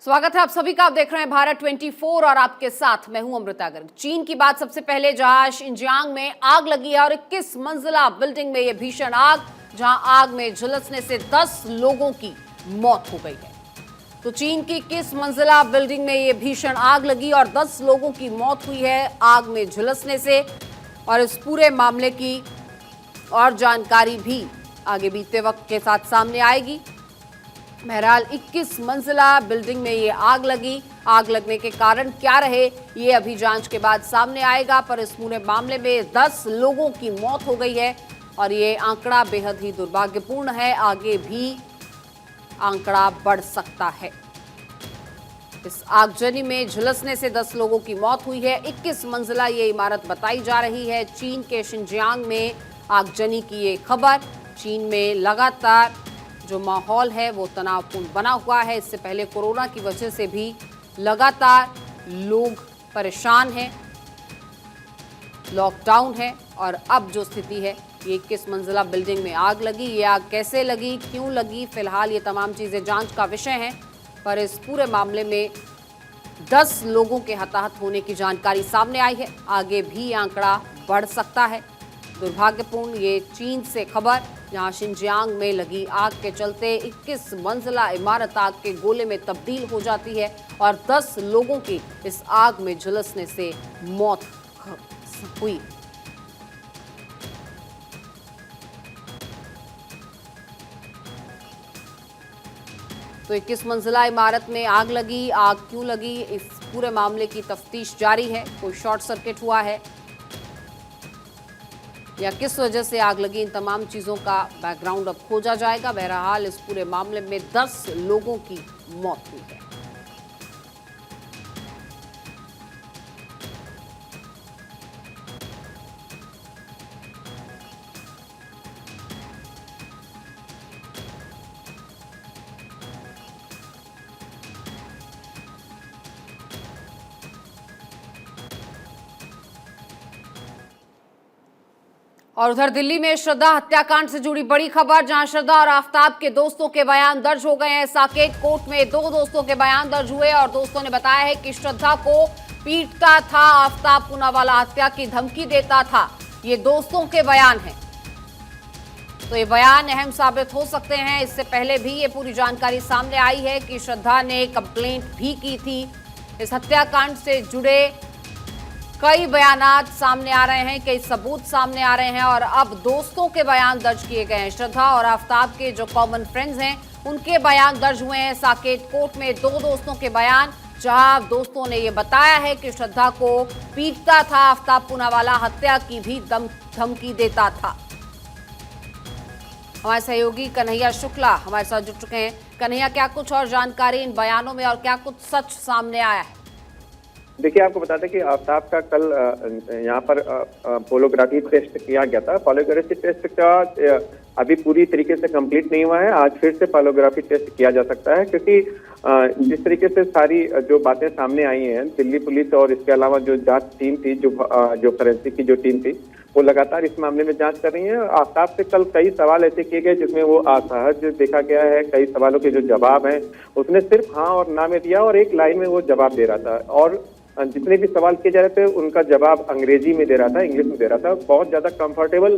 स्वागत है आप सभी का। आप देख रहे हैं भारत 24 और आपके साथ मैं हूं अमृता गर्ग। चीन की बात सबसे पहले, जहां शिनजियांग में आग लगी है और 21 मंजिला बिल्डिंग में यह भीषण आग, जहां आग में झुलसने से 10 लोगों की मौत हो गई है। तो चीन की 21 मंजिला बिल्डिंग में यह भीषण आग लगी और 10 लोगों की मौत हुई है आग में झुलसने से। और इस पूरे मामले की और जानकारी भी आगे बीते वक्त के साथ सामने आएगी। बहरहाल 21 मंजिला बिल्डिंग में ये आग लगी। आग लगने के कारण क्या रहे ये अभी जांच के बाद सामने आएगा, पर इस पूरे मामले में 10 लोगों की मौत हो गई है और ये आंकड़ा बेहद ही दुर्भाग्यपूर्ण है। आगे भी आंकड़ा बढ़ सकता है। इस आगजनी में झुलसने से 10 लोगों की मौत हुई है। 21 मंजिला ये इमारत बताई जा रही है। चीन के शिनजियांग में आगजनी की ये खबर। चीन में लगातार जो माहौल है वो तनावपूर्ण बना हुआ है। इससे पहले कोरोना की वजह से भी लगातार लोग परेशान हैं, लॉकडाउन है और अब जो स्थिति है ये 21 मंजिला बिल्डिंग में आग लगी। ये आग कैसे लगी, क्यों लगी, फिलहाल ये तमाम चीजें जांच का विषय हैं। पर इस पूरे मामले में 10 लोगों के हताहत होने की जानकारी सामने आई है। आगे भी आंकड़ा बढ़ सकता है। दुर्भाग्यपूर्ण ये चीन से खबर, जहां शिनजियांग में लगी आग के चलते 21 मंजिला इमारत आग के गोले में तब्दील हो जाती है और 10 लोगों की इस आग में झुलसने से मौत हुई। तो 21 मंजिला इमारत में आग लगी। आग क्यों लगी, इस पूरे मामले की तफ्तीश जारी है। कोई शॉर्ट सर्किट हुआ है या किस वजह से आग लगी, इन तमाम चीज़ों का बैकग्राउंड अब खोजा जाएगा। बहरहाल इस पूरे मामले में 10 लोगों की मौत हुई है। और उधर दिल्ली में श्रद्धा हत्याकांड से जुड़ी बड़ी खबर, जहां श्रद्धा और आफ्ताब के दोस्तों के बयान दर्ज हो गए हैं। साकेत कोर्ट में 2 दोस्तों के बयान दर्ज हुए और दोस्तों ने बताया है कि श्रद्धा को पीटता था, आफ्ताब पूनावाला हत्या की धमकी देता था। ये दोस्तों के बयान हैं, तो ये बयान अहम साबित हो सकते हैं। इससे पहले भी ये पूरी जानकारी सामने आई है कि श्रद्धा ने कंप्लेंट भी की थी। इस हत्याकांड से जुड़े कई बयानात सामने आ रहे हैं, कई सबूत सामने आ रहे हैं और अब दोस्तों के बयान दर्ज किए गए हैं। श्रद्धा और आफ्ताब के जो कॉमन फ्रेंड्स हैं उनके बयान दर्ज हुए हैं साकेत कोर्ट में। 2 दोस्तों के बयान, जहां दोस्तों ने ये बताया है कि श्रद्धा को पीटता था, आफ्ताब पूनावाला हत्या की भी धमकी देता था। हमारे सहयोगी कन्हैया शुक्ला हमारे साथ जुड़ चुके हैं। कन्हैया, क्या कुछ और जानकारी इन बयानों में और क्या कुछ सच सामने आया है? देखिए, आपको बता दें कि आफ्ताब का कल यहाँ पर पोलोग्राफी टेस्ट किया गया था। पोलोग्राफी टेस्ट का अभी पूरी तरीके से कंप्लीट नहीं हुआ है। आज फिर से पोलोग्राफी टेस्ट किया जा सकता है, क्योंकि जिस तरीके से सारी जो बातें सामने आई हैं, दिल्ली पुलिस और इसके अलावा जो जांच टीम थी, जो फोरेंसिक की जो टीम थी, वो लगातार इस मामले में जांच कर रही है। आफ्ताब से कल कई सवाल ऐसे किए गए जिसमें वो असहज देखा गया है। कई सवालों के जो जवाब हैं उसने सिर्फ हाँ और ना में दिया और एक लाइन में वो जवाब दे रहा था। और जितने भी सवाल किए जा रहे थे उनका जवाब अंग्रेजी में दे रहा था, इंग्लिश में दे रहा था। बहुत ज्यादा कंफर्टेबल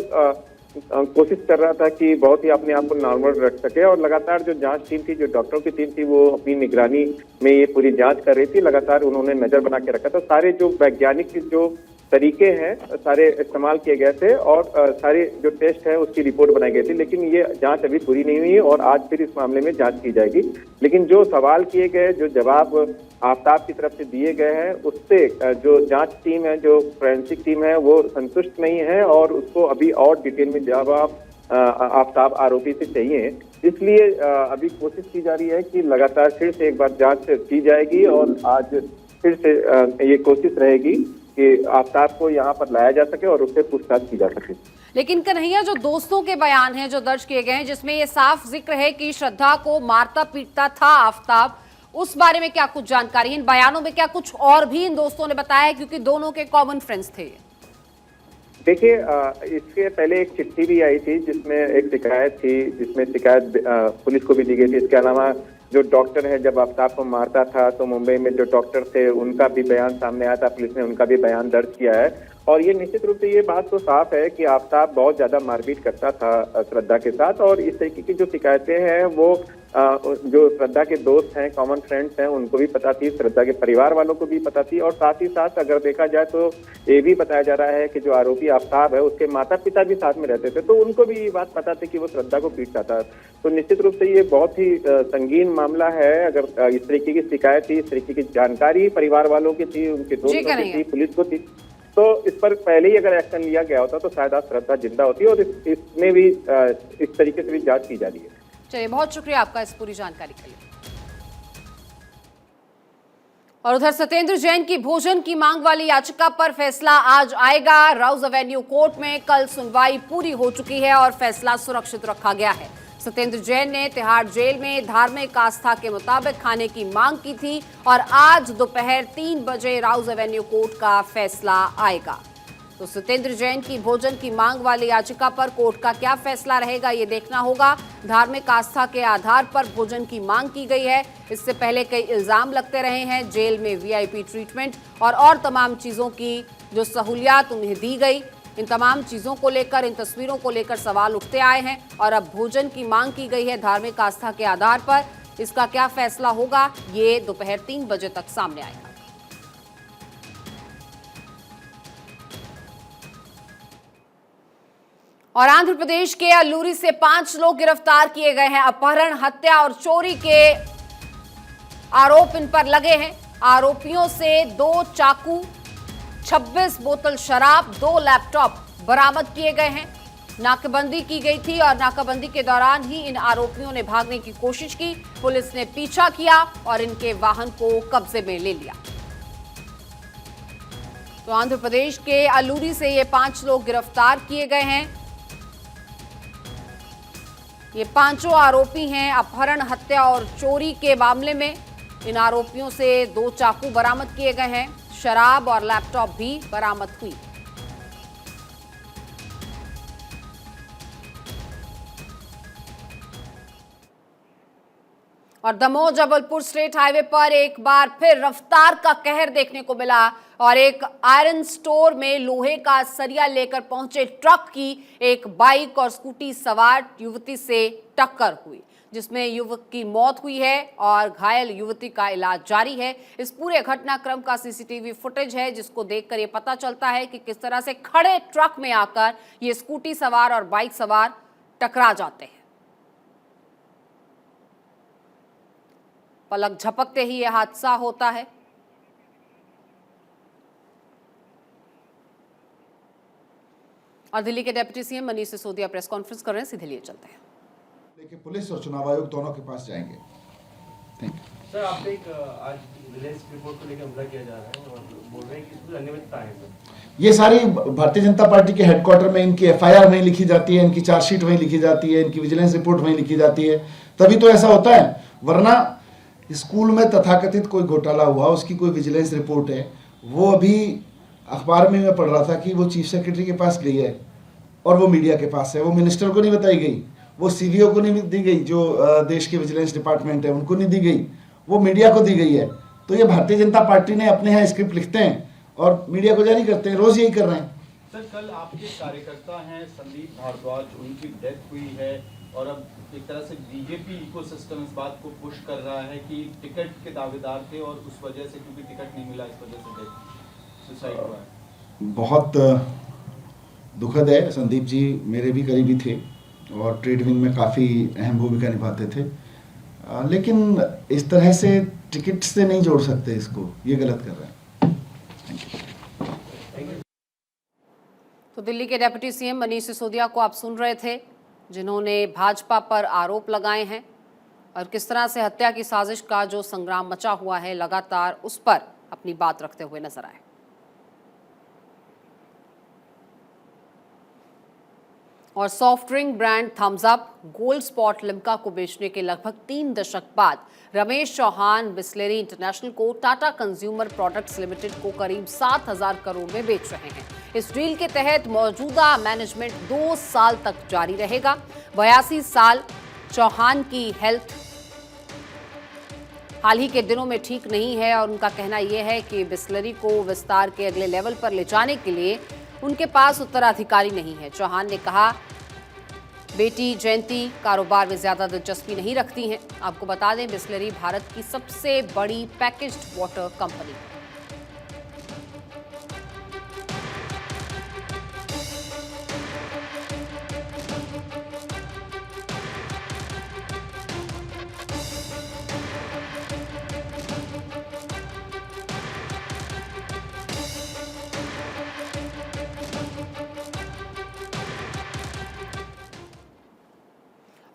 कोशिश कर रहा था कि बहुत ही अपने आप को नॉर्मल रख सके। और लगातार जो जांच टीम थी, जो डॉक्टरों की टीम थी, वो अपनी निगरानी में ये पूरी जांच कर रही थी। लगातार उन्होंने नजर बना के रखा था। सारे जो वैज्ञानिक जो तरीके हैं सारे इस्तेमाल किए गए थे और सारे जो टेस्ट है उसकी रिपोर्ट बनाई गई थी। लेकिन ये जांच अभी पूरी नहीं हुई है और आज फिर इस मामले में जांच की जाएगी। लेकिन जो सवाल किए गए, जो जवाब आफ्ताब की तरफ से दिए गए हैं, उससे जो जांच टीम है, जो फोरेंसिक टीम है, वो संतुष्ट नहीं है और उसको अभी और डिटेल में जवाब आफ्ताब आरोपी से चाहिए। इसलिए अभी कोशिश की जा रही है कि लगातार फिर से एक बार जांच की जाएगी और आज फिर से ये कोशिश रहेगी कि आफ्ताब को यहाँ पर लाया जा सके और उससे पूछताछ की जा सके। लेकिन कन्हैया, जो दोस्तों के बयान हैं जो दर्ज किए गए हैं, जिसमें ये साफ जिक्र है कि श्रद्धा को मारता पीटता था आफ्ताब, उस बारे में क्या कुछ जानकारी है? इन बयानों में क्या कुछ और भी इन दोस्तों ने बताया है, क्योंकि दोनों के कॉमन फ्रेंड्स थे? देखिए, इसके पहले एक चिट्ठी भी आई थी जिसमें एक शिकायत थी, जिसमें शिकायत पुलिस को भी दी गई थी। इसके अलावा जो डॉक्टर है जब आफ्ताब को मारता था तो मुंबई में जो डॉक्टर थे उनका भी बयान सामने आया था, पुलिस ने उनका भी बयान दर्ज किया है। और ये निश्चित रूप से ये बात तो साफ है कि आफ्ताब बहुत ज्यादा मारपीट करता था श्रद्धा के साथ, और इस तरीके की जो शिकायतें हैं वो जो श्रद्धा के दोस्त हैं, कॉमन फ्रेंड्स हैं, उनको भी पता थी, श्रद्धा के परिवार वालों को भी पता थी, और साथ ही साथ अगर देखा जाए तो ये भी बताया जा रहा है कि जो आरोपी आफ्ताब है उसके माता पिता भी साथ में रहते थे, तो उनको भी ये बात पता थी कि वो श्रद्धा को पीटता था। तो निश्चित रूप से ये बहुत ही संगीन मामला है। अगर इस तरीके की शिकायत थी, इस तरीके की जानकारी परिवार वालों की थी, उनके दोस्तों की थी, पुलिस को थी, तो इस पर पहले ही अगर एक्शन लिया गया होता तो शायद आज श्रद्धा जिंदा होती, और इसमें भी इस तरीके से भी जांच की जा रही है। चलिए, बहुत शुक्रिया आपका इस पूरी जानकारी के लिए। और उधर सत्येंद्र जैन की भोजन की मांग वाली याचिका पर फैसला आज आएगा। राउज एवेन्यू कोर्ट में कल सुनवाई पूरी हो चुकी है और फैसला सुरक्षित रखा गया है। सत्येंद्र जैन ने तिहाड़ जेल में धार्मिक आस्था के मुताबिक खाने की मांग की थी और आज दोपहर 3 बजे राउज एवेन्यू कोर्ट का फैसला आएगा। तो सत्येंद्र जैन की भोजन की मांग वाली याचिका पर कोर्ट का क्या फैसला रहेगा ये देखना होगा। धार्मिक आस्था के आधार पर भोजन की मांग की गई है। इससे पहले कई इल्जाम लगते रहे हैं, जेल में वीआईपी ट्रीटमेंट और तमाम चीजों की जो सहूलियात उन्हें दी गई, इन तमाम चीजों को लेकर, इन तस्वीरों को लेकर सवाल उठते आए हैं और अब भोजन की मांग की गई है धार्मिक आस्था के आधार पर। इसका क्या फैसला होगा ये दोपहर 3 बजे तक सामने आएगा। और आंध्र प्रदेश के अल्लूरी से 5 लोग गिरफ्तार किए गए हैं। अपहरण, हत्या और चोरी के आरोप इन पर लगे हैं। आरोपियों से 2 चाकू, 26 बोतल शराब, 2 लैपटॉप बरामद किए गए हैं। नाकाबंदी की गई थी और नाकाबंदी के दौरान ही इन आरोपियों ने भागने की कोशिश की। पुलिस ने पीछा किया और इनके वाहन को कब्जे में ले लिया। तो आंध्र प्रदेश के अल्लूरी से ये 5 लोग गिरफ्तार किए गए हैं। ये 5 आरोपी हैं अपहरण, हत्या और चोरी के मामले में। इन आरोपियों से 2 चाकू बरामद किए गए हैं, शराब और लैपटॉप भी बरामद हुई। और दमोह जबलपुर स्टेट हाईवे पर एक बार फिर रफ्तार का कहर देखने को मिला और एक आयरन स्टोर में लोहे का सरिया लेकर पहुंचे ट्रक की एक बाइक और स्कूटी सवार युवती से टक्कर हुई, जिसमें युवक की मौत हुई है और घायल युवती का इलाज जारी है। इस पूरे घटनाक्रम का सीसीटीवी फुटेज है, जिसको देखकर ये पता चलता है कि किस तरह से खड़े ट्रक में आकर ये स्कूटी सवार और बाइक सवार टकरा जाते हैं। पलक झपकते ही यह हादसा होता है। और दिल्ली के deputy CM Manish Sisodia press conference कर रहे हैं, सीधे लिए चलते हैं। लेकिन पुलिस और चुनाव आयोग दोनों के पास जाएंगे। Thank you sir. आप एक आज विजिलेंस रिपोर्ट को लेकर हमला किया जा रहा है और बोल रहे हैं कि इसमें अनियमितता है सर। ये सारी भारतीय जनता पार्टी के हेडक्वार्टर में इनकी एफआईआर वहीं लिखी जाती है, इनकी चार्जशीट वहीं लिखी जाती है, इनकी विजिलेंस रिपोर्ट वहीं लिखी जाती है, तभी तो ऐसा होता है। वरना स्कूल में तथाकथित कोई घोटाला हुआ, उसकी कोई विजिलेंस रिपोर्ट है, वो अभी अखबार में मैं पढ़ रहा था कि वो चीफ सेक्रेटरी के पास गई है और वो मीडिया के पास है। वो मिनिस्टर को नहीं बताई गई, वो सीवीओ को नहीं दी गई, जो देश के विजिलेंस डिपार्टमेंट है उनको नहीं दी गई, वो मीडिया को दी गई है। तो ये भारतीय जनता पार्टी ने अपने यहाँ स्क्रिप्ट लिखते हैं और मीडिया को जारी करते हैं, रोज यही कर रहे हैं। सर, कल आपके कार्यकर्ता हैं संदीप भारद्वाज, उनकी डेथ हुई है और अब एक तरह से बीजेपी इकोसिस्टम इस बात को पुश कर रहा है कि टिकट के दावेदार थे और उस वजह से, क्योंकि टिकट नहीं मिला, इस वजह से सुसाइड हुआ है। बहुत दुखद है। संदीप जी मेरे भी करीबी थे और ट्रेड विंग में काफ़ी अहम भूमिका निभाते थे, लेकिन इस तरह से टिकट से नहीं जोड़ सकते इसको, ये गलत कर रहे हैं। Thank you. तो दिल्ली के डिप्टी सीएम मनीष सिसोदिया को आप सुन रहे थे, जिन्होंने भाजपा पर आरोप लगाए हैं और किस तरह से हत्या की साजिश का जो संग्राम मचा हुआ है लगातार, उस पर अपनी बात रखते हुए नजर आए। और soft drink brand Thums Up Gold Spot Limca को बेचने के लगभग 3 दशक बाद रमेश चौहान बिस्लेरी इंटरनेशनल को टाटा कंज्यूमर प्रोडक्ट्स लिमिटेड को करीब 7,000 करोड़ में बेच रहे हैं। इस डील के तहत मौजूदा मैनेजमेंट 2 साल तक जारी रहेगा। 82 साल चौहान की हेल्थ हाल ही के दिनों में ठीक नहीं है और उनका कहना यह है कि बिस्लरी को विस्तार के अगले लेवल पर ले जाने के लिए उनके पास उत्तराधिकारी नहीं है। चौहान ने कहा, बेटी जयंती कारोबार में ज्यादा दिलचस्पी नहीं रखती हैं। आपको बता दें, बिस्लरी भारत की सबसे बड़ी पैकेज्ड वाटर कंपनी है।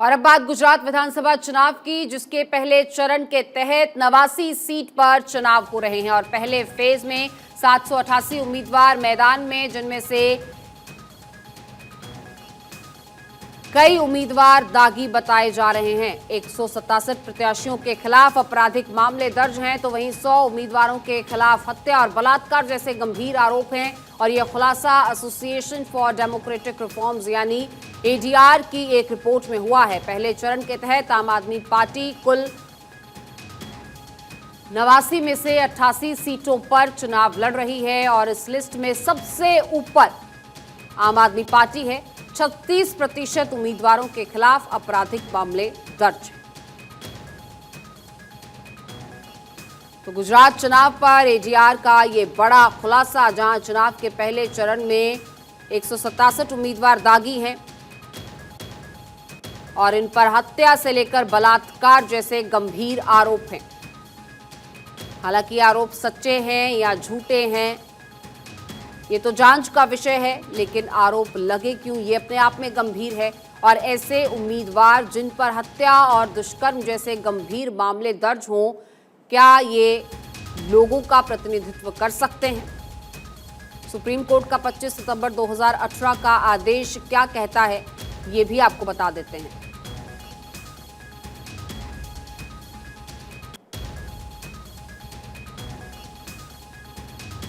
और अब बात गुजरात विधानसभा चुनाव की, जिसके पहले चरण के तहत 89 सीट पर चुनाव हो रहे हैं और पहले फेज में 788 उम्मीदवार मैदान में, जिनमें से कई उम्मीदवार दागी बताए जा रहे हैं। 167 प्रत्याशियों के खिलाफ आपराधिक मामले दर्ज हैं, तो वहीं 100 उम्मीदवारों के खिलाफ हत्या और बलात्कार जैसे गंभीर आरोप हैं। और यह खुलासा एसोसिएशन फॉर डेमोक्रेटिक रिफॉर्म्स यानी एडीआर की एक रिपोर्ट में हुआ है। पहले चरण के तहत आम आदमी पार्टी कुल 89 में से 88 सीटों पर चुनाव लड़ रही है और इस लिस्ट में सबसे ऊपर आम आदमी पार्टी है। 36% उम्मीदवारों के खिलाफ आपराधिक मामले दर्ज हैं। तो गुजरात चुनाव पर एडीआर का ये बड़ा खुलासा, जहां चुनाव के पहले चरण में 167 उम्मीदवार दागी हैं और इन पर हत्या से लेकर बलात्कार जैसे गंभीर आरोप हैं। हालांकि आरोप सच्चे हैं या झूठे हैं, ये तो जांच का विषय है, लेकिन आरोप लगे क्यों, ये अपने आप में गंभीर है। और ऐसे उम्मीदवार जिन पर हत्या और दुष्कर्म जैसे गंभीर मामले दर्ज हों, क्या ये लोगों का प्रतिनिधित्व कर सकते हैं? सुप्रीम कोर्ट का 25 सितंबर 2018 का आदेश क्या कहता है, ये भी आपको बता देते हैं।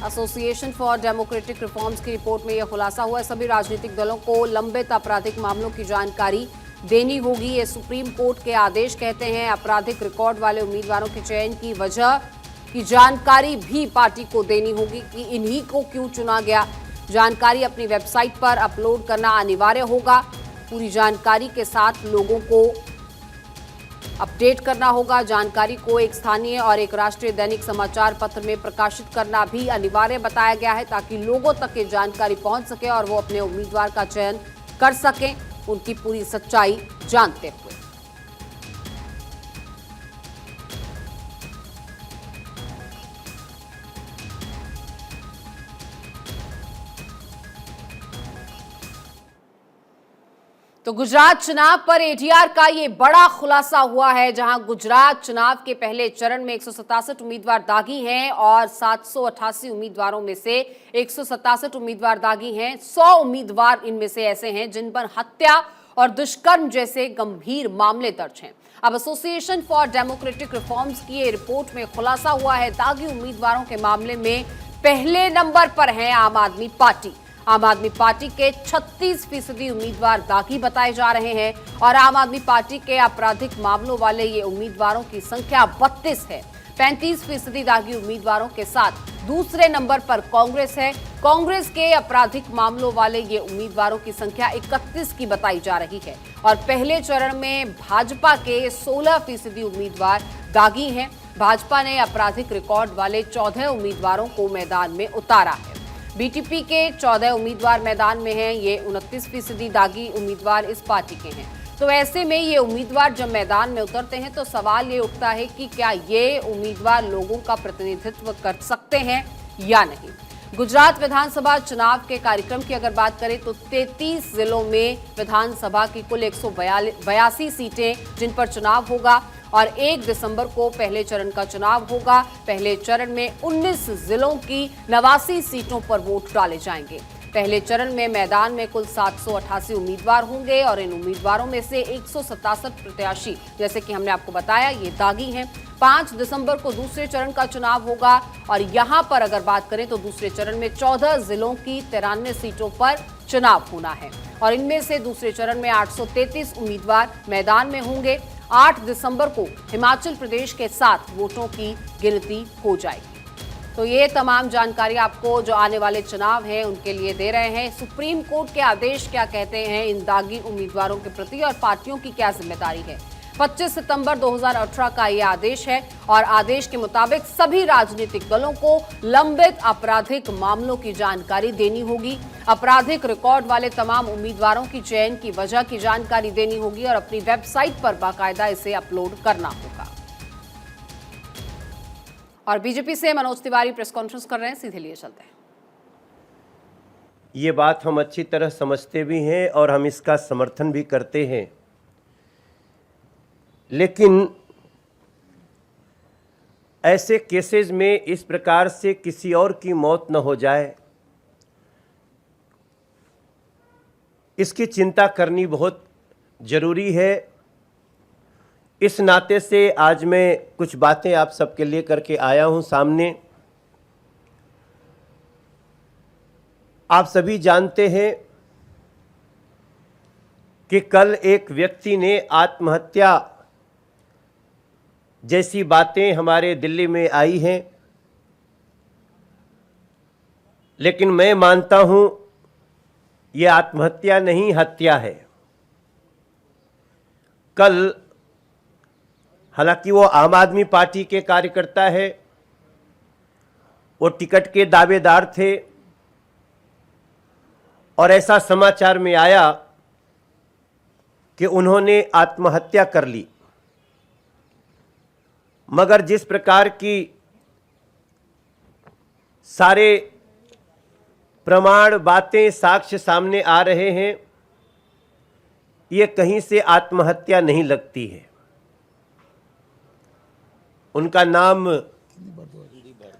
एसोसिएशन फॉर डेमोक्रेटिक रिफॉर्म्स की रिपोर्ट में यह खुलासा हुआ है। सभी राजनीतिक दलों को लंबित आपराधिक मामलों की जानकारी देनी होगी, ये सुप्रीम कोर्ट के आदेश कहते हैं। आपराधिक रिकॉर्ड वाले उम्मीदवारों के चयन की वजह की जानकारी भी पार्टी को देनी होगी कि इन्हीं को क्यों चुना गया। जानकारी अपनी वेबसाइट पर अपलोड करना अनिवार्य होगा। पूरी जानकारी के साथ लोगों को अपडेट करना होगा। जानकारी को एक स्थानीय और एक राष्ट्रीय दैनिक समाचार पत्र में प्रकाशित करना भी अनिवार्य बताया गया है, ताकि लोगों तक ये जानकारी पहुंच सके और वो अपने उम्मीदवार का चयन कर सकें, उनकी पूरी सच्चाई जानते हुए। तो गुजरात चुनाव पर एडीआर का ये बड़ा खुलासा हुआ है, जहां गुजरात चुनाव के पहले चरण में 167 उम्मीदवार दागी हैं और 788 उम्मीदवारों में से 167 उम्मीदवार दागी हैं। 100 उम्मीदवार इनमें से ऐसे हैं जिन पर हत्या और दुष्कर्म जैसे गंभीर मामले दर्ज हैं। अब एसोसिएशन फॉर डेमोक्रेटिक रिफॉर्म्स की ये रिपोर्ट में खुलासा हुआ है, दागी उम्मीदवारों के मामले में पहले नंबर पर है आम आदमी पार्टी। आम आदमी पार्टी के 36% उम्मीदवार दागी बताए जा रहे हैं और आम आदमी पार्टी के आपराधिक मामलों वाले ये उम्मीदवारों की संख्या 32 है। 35% दागी उम्मीदवारों के साथ दूसरे नंबर पर कांग्रेस है। कांग्रेस के आपराधिक मामलों वाले ये उम्मीदवारों की संख्या 31 की बताई जा रही है और पहले चरण में भाजपा के 16% उम्मीदवार दागी हैं। भाजपा ने आपराधिक रिकॉर्ड वाले 14 उम्मीदवारों को मैदान में उतारा है। बीटीपी के 14 उम्मीदवार मैदान में हैं। ये 29% दागी उम्मीदवार इस पार्टी के हैं। तो ऐसे में ये उम्मीदवार जब मैदान में उतरते हैं तो सवाल ये उठता है कि क्या ये उम्मीदवार लोगों का प्रतिनिधित्व कर सकते हैं या नहीं। गुजरात विधानसभा चुनाव के कार्यक्रम की अगर बात करें तो 33 जिलों में विधानसभा की कुल 182 सीटें जिन पर चुनाव होगा और 1 दिसंबर को पहले चरण का चुनाव होगा। पहले चरण में 19 जिलों की 89 सीटों पर वोट डाले जाएंगे। पहले चरण में मैदान में कुल 788 उम्मीदवार होंगे और इन उम्मीदवारों में से 167 प्रत्याशी, जैसे कि हमने आपको बताया, ये दागी हैं। 5 दिसंबर को दूसरे चरण का चुनाव होगा और यहां पर अगर बात करें तो दूसरे चरण में 14 जिलों की 93 सीटों पर चुनाव होना है और इनमें से दूसरे चरण में 833 उम्मीदवार मैदान में होंगे। 8 दिसंबर को हिमाचल प्रदेश के साथ वोटों की गिनती हो जाएगी। तो ये तमाम जानकारी आपको जो आने वाले चुनाव हैं उनके लिए दे रहे हैं। सुप्रीम कोर्ट के आदेश क्या कहते हैं इन दागी उम्मीदवारों के प्रति और पार्टियों की क्या जिम्मेदारी है। 25 सितंबर 2018 का ये आदेश है और आदेश के मुताबिक सभी राजनीतिक दलों को लंबित आपराधिक मामलों की जानकारी देनी होगी। आपराधिक रिकॉर्ड वाले तमाम उम्मीदवारों की चयन की वजह की जानकारी देनी होगी और अपनी वेबसाइट पर बाकायदा इसे अपलोड करना होगा। और बीजेपी से मनोज तिवारी प्रेस कॉन्फ्रेंस कर रहे हैं, सीधे लिए चलते हैं। ये बात हम अच्छी तरह समझते भी हैं और हम इसका समर्थन भी करते हैं, लेकिन ऐसे केसेस में इस प्रकार से किसी और की मौत न हो जाए, इसकी चिंता करनी बहुत ज़रूरी है। इस नाते से आज मैं कुछ बातें आप सबके लिए करके आया हूं सामने। आप सभी जानते हैं कि कल एक व्यक्ति ने आत्महत्या जैसी बातें हमारे दिल्ली में आई हैं, लेकिन मैं मानता हूं ये आत्महत्या नहीं, हत्या है। कल हालांकि वो आम आदमी पार्टी के कार्यकर्ता है, वो टिकट के दावेदार थे और ऐसा समाचार में आया कि उन्होंने आत्महत्या कर ली। मगर जिस प्रकार की सारे प्रमाण, बातें, साक्ष्य सामने आ रहे हैं, ये कहीं से आत्महत्या नहीं लगती है। उनका नाम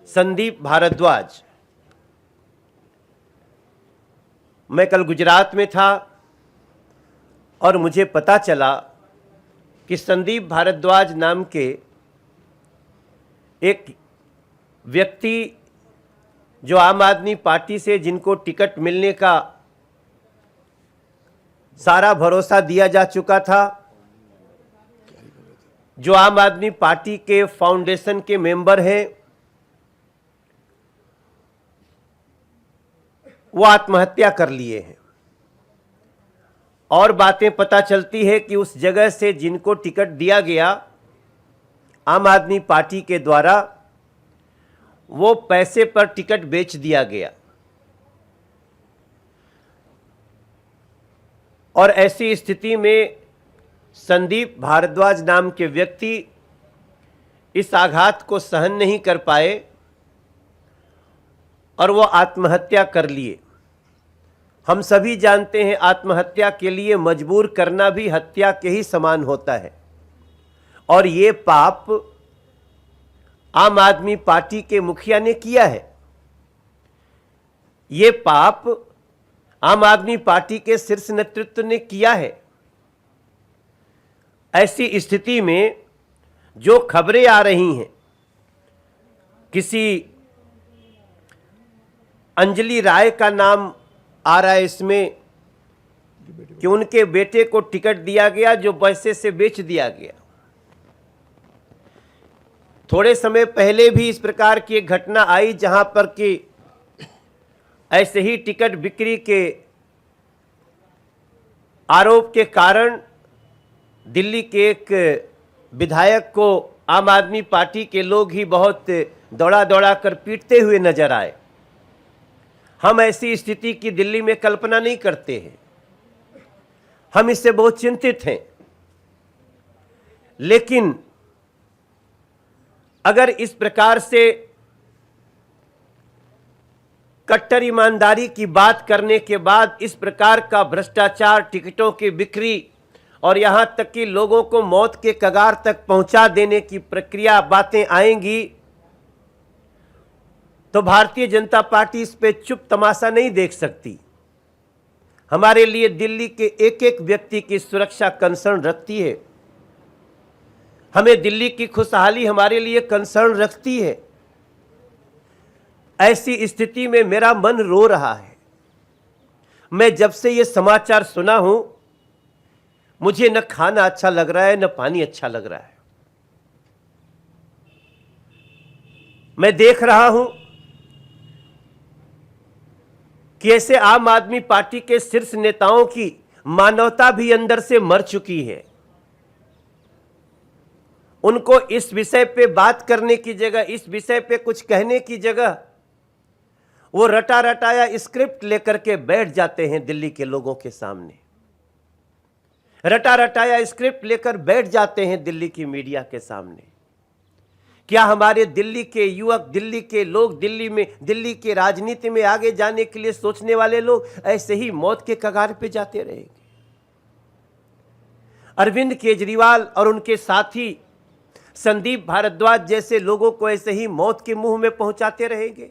संदीप भारद्वाज। मैं कल गुजरात में था और मुझे पता चला कि संदीप भारद्वाज नाम के एक व्यक्ति जो आम आदमी पार्टी से जिनको टिकट मिलने का सारा भरोसा दिया जा चुका था, जो आम आदमी पार्टी के फाउंडेशन के मेंबर हैं, वो आत्महत्या कर लिए हैं। और बातें पता चलती है कि उस जगह से जिनको टिकट दिया गया आम आदमी पार्टी के द्वारा, वो पैसे पर टिकट बेच दिया गया। और ऐसी स्थिति में संदीप भारद्वाज नाम के व्यक्ति इस आघात को सहन नहीं कर पाए और वो आत्महत्या कर लिए। हम सभी जानते हैं आत्महत्या के लिए मजबूर करना भी हत्या के ही समान होता है, और ये पाप आम आदमी पार्टी के मुखिया ने किया है। ये पाप आम आदमी पार्टी के शीर्ष नेतृत्व ने किया है। ऐसी स्थिति में जो खबरें आ रही हैं, किसी अंजलि राय का नाम आ रहा है इसमें कि उनके बेटे को टिकट दिया गया जो पैसे से बेच दिया गया। थोड़े समय पहले भी इस प्रकार की एक घटना आई जहां पर कि ऐसे ही टिकट बिक्री के आरोप के कारण दिल्ली के एक विधायक को आम आदमी पार्टी के लोग ही बहुत दौड़ा दौड़ा कर पीटते हुए नजर आए। हम ऐसी स्थिति की दिल्ली में कल्पना नहीं करते हैं, हम इससे बहुत चिंतित हैं। लेकिन अगर इस प्रकार से कट्टर ईमानदारी की बात करने के बाद इस प्रकार का भ्रष्टाचार, टिकटों की बिक्री और यहां तक कि लोगों को मौत के कगार तक पहुंचा देने की प्रक्रिया, बातें आएंगी, तो भारतीय जनता पार्टी इस पे चुप तमाशा नहीं देख सकती। हमारे लिए दिल्ली के एक एक व्यक्ति की सुरक्षा कंसर्न रखती है। हमें दिल्ली की खुशहाली हमारे लिए कंसर्न रखती है। ऐसी स्थिति में मेरा मन रो रहा है। मैं जब से ये समाचार सुना हूं, मुझे न खाना अच्छा लग रहा है न पानी अच्छा लग रहा है। मैं देख रहा हूं कि ऐसे आम आदमी पार्टी के शीर्ष नेताओं की मानवता भी अंदर से मर चुकी है। उनको इस विषय पे बात करने की जगह, इस विषय पे कुछ कहने की जगह वो रटा रटाया स्क्रिप्ट लेकर के बैठ जाते हैं दिल्ली के लोगों के सामने। रटा रटाया स्क्रिप्ट लेकर बैठ जाते हैं दिल्ली की मीडिया के सामने। क्या हमारे दिल्ली के युवक, दिल्ली के लोग, दिल्ली के राजनीति में आगे जाने के लिए सोचने वाले लोग ऐसे ही मौत के कगार पे जाते रहेंगे? अरविंद केजरीवाल और उनके साथी संदीप भारद्वाज जैसे लोगों को ऐसे ही मौत के मुंह में पहुंचाते रहेंगे?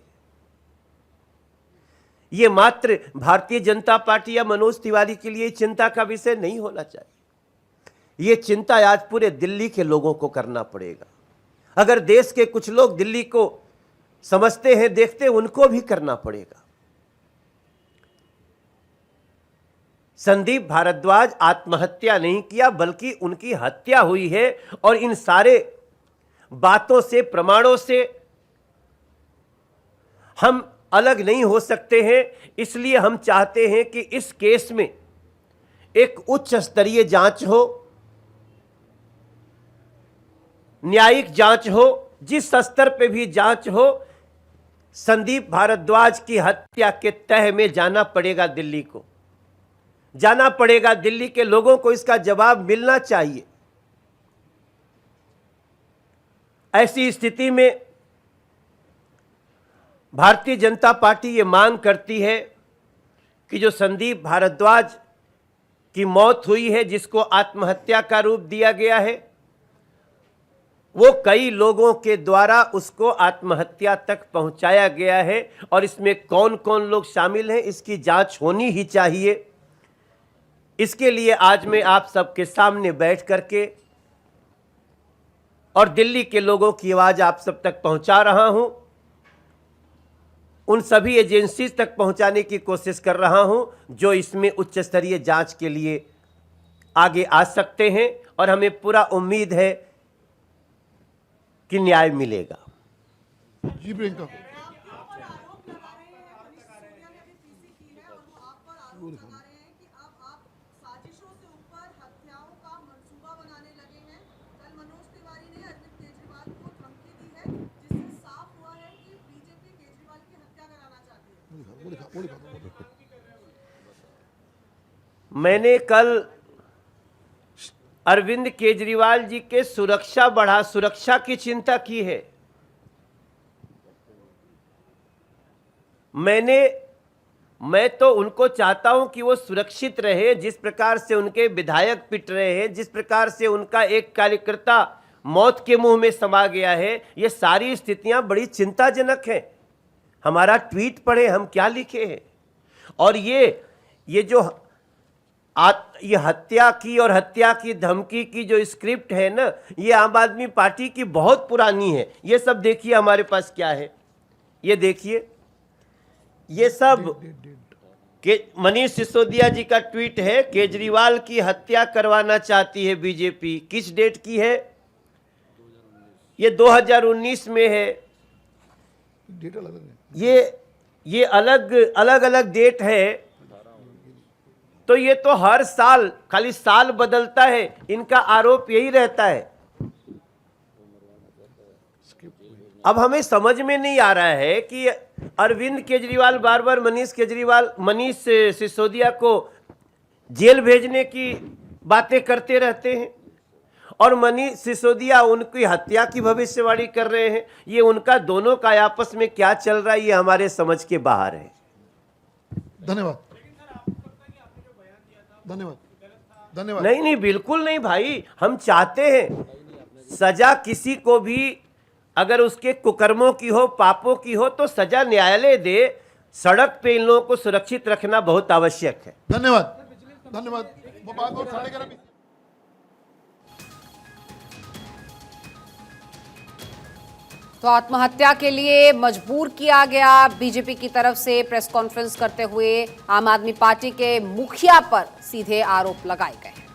ये मात्र भारतीय जनता पार्टी या मनोज तिवारी के लिए चिंता का विषय नहीं होना चाहिए। ये चिंता आज पूरे दिल्ली के लोगों को करना पड़ेगा। अगर देश के कुछ लोग दिल्ली को समझते हैं, देखते हैं, उनको भी करना पड़ेगा। संदीप भारद्वाज आत्महत्या नहीं किया बल्कि उनकी हत्या हुई है, और इन सारे बातों से, प्रमाणों से हम अलग नहीं हो सकते हैं। इसलिए हम चाहते हैं कि इस केस में एक उच्च स्तरीय जांच हो, न्यायिक जांच हो, जिस स्तर पे भी जांच हो। संदीप भारद्वाज की हत्या के तह में जाना पड़ेगा दिल्ली को, जाना पड़ेगा दिल्ली के लोगों को, इसका जवाब मिलना चाहिए। ऐसी स्थिति में भारतीय जनता पार्टी ये मांग करती है कि जो संदीप भारद्वाज की मौत हुई है, जिसको आत्महत्या का रूप दिया गया है, वो कई लोगों के द्वारा उसको आत्महत्या तक पहुंचाया गया है, और इसमें कौन कौन लोग शामिल हैं इसकी जांच होनी ही चाहिए। इसके लिए आज मैं आप सबके सामने बैठ करके और दिल्ली के लोगों की आवाज आप सब तक पहुंचा रहा हूं। उन सभी एजेंसी तक पहुंचाने की कोशिश कर रहा हूं जो इसमें उच्च स्तरीय जांच के लिए आगे आ सकते हैं, और हमें पूरा उम्मीद है कि न्याय मिलेगा। जी प्रियंका, मैंने कल अरविंद केजरीवाल जी के सुरक्षा की चिंता की है। मैं तो उनको चाहता हूं कि वो सुरक्षित रहे। जिस प्रकार से उनके विधायक पिट रहे हैं, जिस प्रकार से उनका एक कार्यकर्ता मौत के मुंह में समा गया है, ये सारी स्थितियां बड़ी चिंताजनक हैं। हमारा ट्वीट पढ़े, हम क्या लिखे हैं। और ये जो ये हत्या की और हत्या की धमकी की जो स्क्रिप्ट है ना, ये आम आदमी पार्टी की बहुत पुरानी है। ये सब देखिए हमारे पास क्या है, ये देखिए, ये सब के मनीष सिसोदिया जी का ट्वीट है। केजरीवाल की हत्या करवाना चाहती है बीजेपी। किस डेट की है ये? 2019 में है। डेट अलग है। ये अलग डेट है। तो ये तो हर साल, खाली साल बदलता है, इनका आरोप यही रहता है। अब हमें समझ में नहीं आ रहा है कि अरविंद केजरीवाल बार बार मनीष सिसोदिया को जेल भेजने की बातें करते रहते हैं, और मनीष सिसोदिया उनकी हत्या की भविष्यवाणी कर रहे हैं। ये उनका दोनों का आपस में क्या चल रहा है, ये हमारे समझ के बाहर है। धन्यवाद, धन्यवाद, धन्यवाद। नहीं, बिल्कुल नहीं भाई। हम चाहते हैं सजा किसी को भी, अगर उसके कुकर्मों की हो, पापों की हो, तो सजा न्यायालय दे। सड़क पे इन लोगों को सुरक्षित रखना बहुत आवश्यक है। धन्यवाद, धन्यवाद। वो बात बहुत 11:30। तो आत्महत्या के लिए मजबूर किया गया बीजेपी की तरफ से। प्रेस कॉन्फ्रेंस करते हुए आम आदमी पार्टी के मुखिया पर सीधे आरोप लगाए गए।